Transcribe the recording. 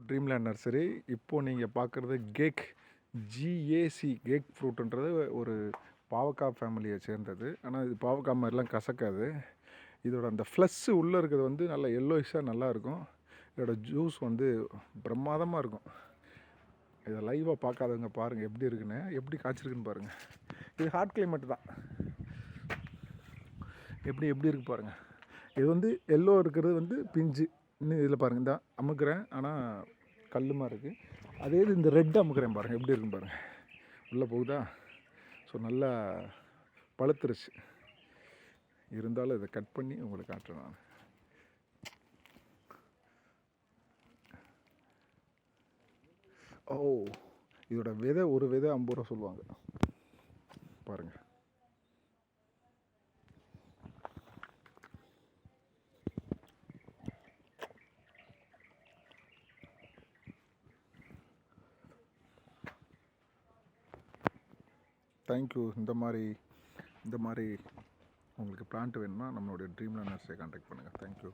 Dreamland nursery. இப்போது நீங்கள் பார்க்குறது ஜிஏசி கேக் ஃப்ரூட்டுன்றது ஒரு பாவக்காய் ஃபேமிலியை சேர்ந்தது. ஆனால் இது பாவக்காய் மாதிரிலாம் கசக்காது. இதோட அந்த ஃப்ளஸ்ஸு உள்ளே இருக்கிறது வந்து நல்லா எல்லோயிஷாக நல்லாயிருக்கும். இதோட ஜூஸ் வந்து பிரமாதமாக இருக்கும். இதை லைவாக பார்க்காதவங்க பாருங்கள் எப்படி இருக்குன்னு, எப்படி காய்ச்சிருக்குன்னு பாருங்கள். இது ஹாட் கிளைமேட் தான். எப்படி இருக்குது பாருங்கள். இது வந்து எல்லோ இருக்கிறது வந்து பிஞ்சு. இன்னும் இதில் பாருங்கள், இந்த அமுக்குறேன் ஆனால் கல்லுமா இருக்குது. அதே இது இந்த ரெட் அமுக்குறேன் பாருங்கள் எப்படி இருக்குன்னு பாருங்கள். உள்ளே போகுதா? ஸோ நல்லா பழுத்துருச்சு. இருந்தாலும் இதை கட் பண்ணி உங்களுக்கு காட்டுறேன் நான். ஓ, இதோட விதை ஒரு விதை 50 ரூபா சொல்லுவாங்க பாருங்கள். தேங்க்யூ. இந்த மாதிரி உங்களுக்கு பிளான்ட் வேணும்னா நம்மளுடைய ட்ரீம்லேண்ட் நர்சரியை கான்டாக்ட் பண்ணுங்கள். தேங்க்யூ.